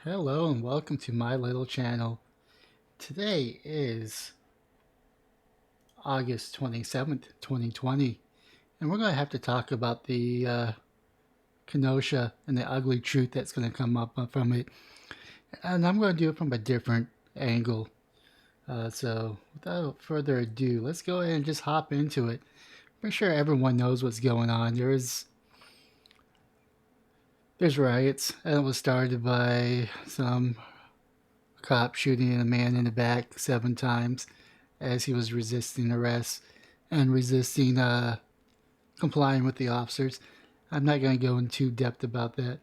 Hello and welcome to my little channel. Today is August 27th, 2020, and we're going to have to talk about the Kenosha and the ugly truth that's going to come up from it. And I'm going to do it from a different angle. So without further ado, let's go ahead and just hop into it. I'm sure everyone knows what's going on. There's riots, and it was started by some cop shooting a man in the back 7 times as he was resisting arrest and resisting complying with the officers. I'm not going to go into depth about that,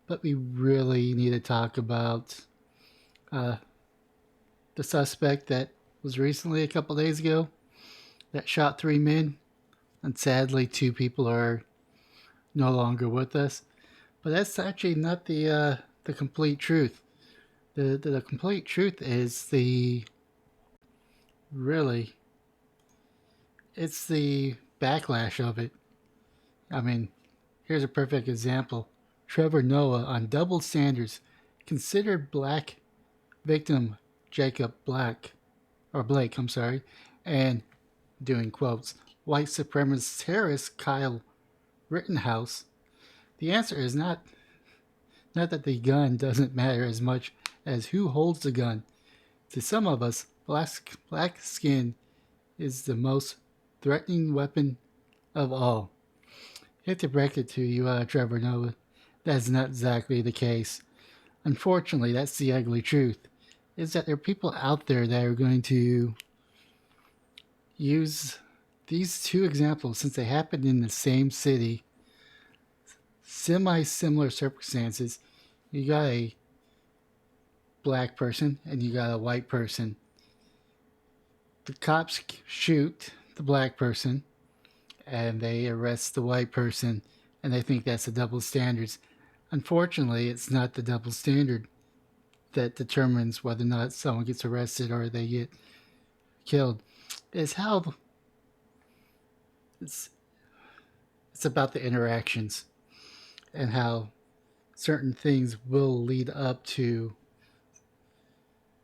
but we really need to talk about uh, the suspect that was recently, a couple days ago, that shot 3 men, and sadly, 2 people are no longer with us. But that's actually not the complete truth. The complete truth is really it's the backlash of it. I mean, here's a perfect example. Trevor Noah on double standards considered black victim Jacob Black, or Blake, I'm sorry, and doing quotes, white supremacist terrorist Kyle Rittenhouse. The answer is not that the gun doesn't matter as much as who holds the gun. To some of us, black skin is the most threatening weapon of all. I hate to break it to you, Trevor Noah. That's not exactly the case. Unfortunately, that's the ugly truth. Is that there are people out there that are going to use these two examples since they happened in the same city, semi similar circumstances. You got a black person and you got a white person. The cops shoot the black person and they arrest the white person, and they think that's the double standards. Unfortunately, it's not the double standard that determines whether or not someone gets arrested or they get killed. It's how it's it's about the interactions and how certain things will lead up to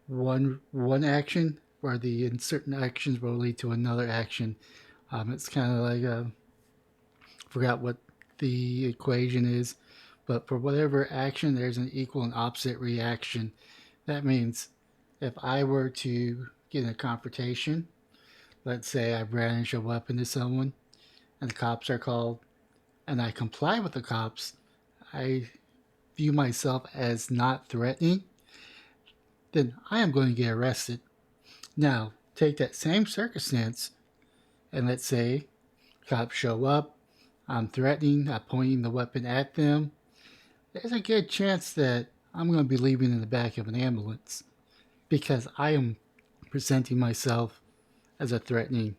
one action, or the certain actions will lead to another action. It's kind of like forgot what the equation is, but for whatever action, there's an equal and opposite reaction. That means if I were to get in a confrontation, let's say I brandish a weapon to someone and the cops are called and I comply with the cops, I view myself as not threatening, then I am going to get arrested. Now, take that same circumstance and let's say cops show up, I'm threatening, I'm pointing the weapon at them. There's a good chance that I'm going to be leaving in the back of an ambulance because I am presenting myself as a threatening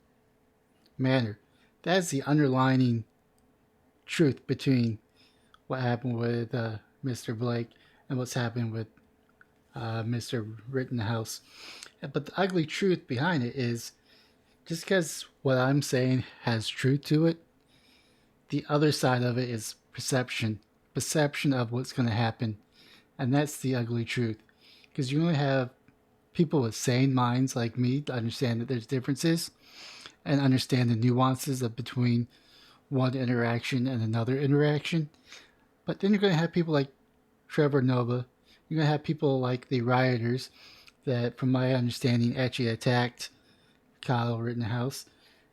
manner. That's the underlining truth between what happened with Mr. Blake and what's happened with Mr. Rittenhouse. But the ugly truth behind it is just because what I'm saying has truth to it, the other side of it is perception of what's going to happen. And that's the ugly truth. Because you only have people with sane minds like me to understand that there's differences and understand the nuances of between one interaction and another interaction. But then you're going to have people like Trevor Noah. You're going to have people like the rioters that, from my understanding, actually attacked Kyle Rittenhouse.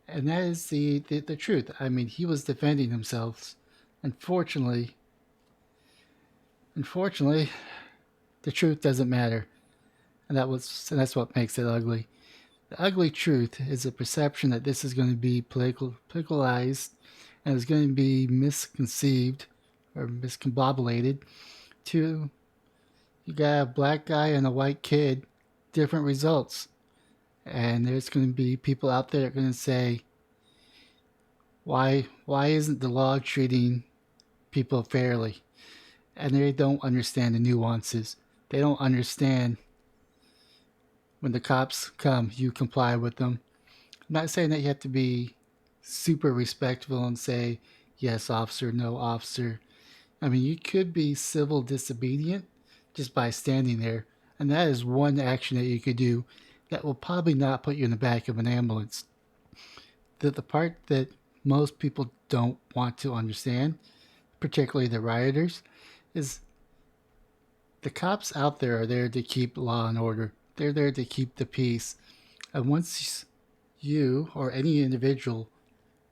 And that is the truth. I mean, he was defending himself. Unfortunately, unfortunately, the truth doesn't matter. And that's what makes it ugly. The ugly truth is the perception that this is going to be politicalized and is going to be misconceived or miscombobulated to you got a black guy and a white kid, different results. And there's going to be people out there that are going to say, why isn't the law treating people fairly? And they don't understand the nuances. They don't understand when the cops come, you comply with them. I'm not saying that you have to be super respectful and say, yes, officer, no, officer. I mean, you could be civil disobedient just by standing there. And that is one action that you could do that will probably not put you in the back of an ambulance. The part that most people don't want to understand, particularly the rioters, is the cops out there are there to keep law and order. They're there to keep the peace. And once you or any individual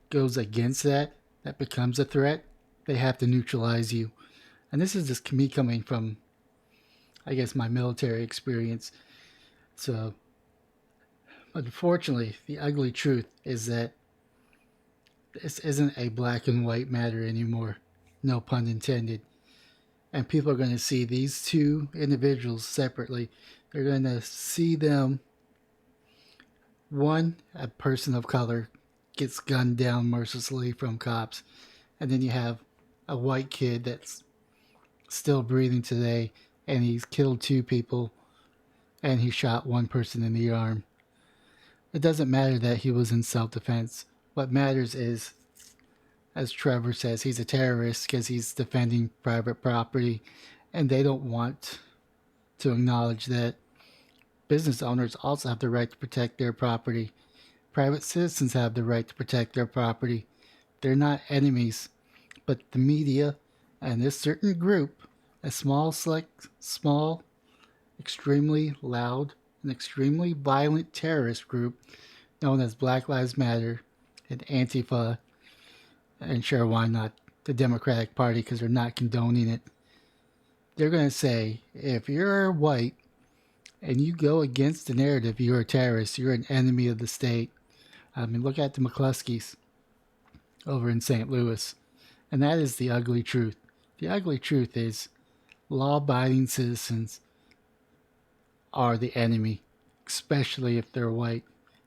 goes against that, that becomes a threat, they have to neutralize you. And this is just me coming from, I guess, my military experience. So, unfortunately, the ugly truth is that this isn't a black and white matter anymore. No pun intended. And people are going to see these two individuals separately. They're going to see them, one, a person of color gets gunned down mercilessly from cops, and then you have a white kid that's still breathing today, and he's killed two people, and he shot one person in the arm. It doesn't matter that he was in self-defense. What matters is, as Trevor says, he's a terrorist because he's defending private property, and they don't want to acknowledge that business owners also have the right to protect their property. Private citizens have the right to protect their property. They're not enemies, but the media and this certain group, a small, select, small, extremely loud, and extremely violent terrorist group known as Black Lives Matter and Antifa, and sure, why not the Democratic Party because they're not condoning it. They're going to say, if you're white and you go against the narrative, you're a terrorist, you're an enemy of the state. I mean, look at the McCluskeys over in St. Louis. And that is the ugly truth. The ugly truth is law abiding citizens are the enemy, especially if they're white.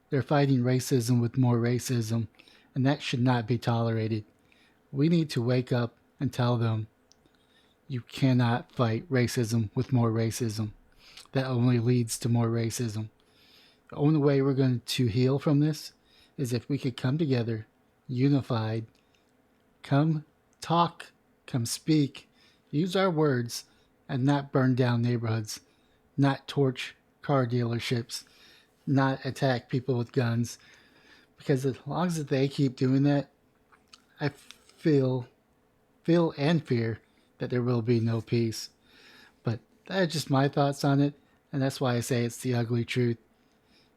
They're fighting racism with more racism, and that should not be tolerated. We need to wake up and tell them you cannot fight racism with more racism. That only leads to more racism. The only way we're going to heal from this is if we could come together, unified, come talk, come speak, use our words, and not burn down neighborhoods, not torch car dealerships, not attack people with guns. Because as long as they keep doing that, I feel and fear that there will be no peace. But that's just my thoughts on it, and that's why I say it's the ugly truth.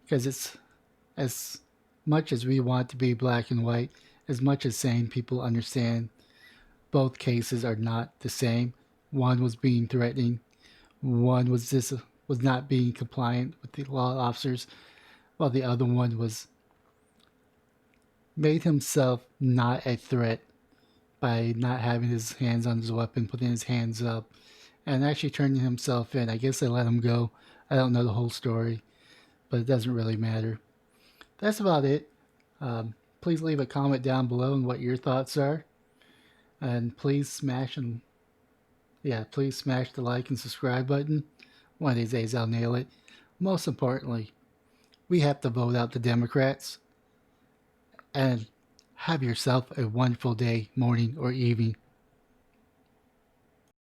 Because it's as much as we want to be black and white, as much as sane people understand both cases are not the same. One was being threatening, one was not being compliant with the law officers, while the other one was made himself not a threat by not having his hands on his weapon, putting his hands up, and actually turning himself in. I guess they let him go. I don't know the whole story, but it doesn't really matter. That's about it. Please leave a comment down below on what your thoughts are, and please smash the like and subscribe button. One of these days I'll nail it. Most importantly, we have to vote out the Democrats. And have yourself a wonderful day, morning, or evening.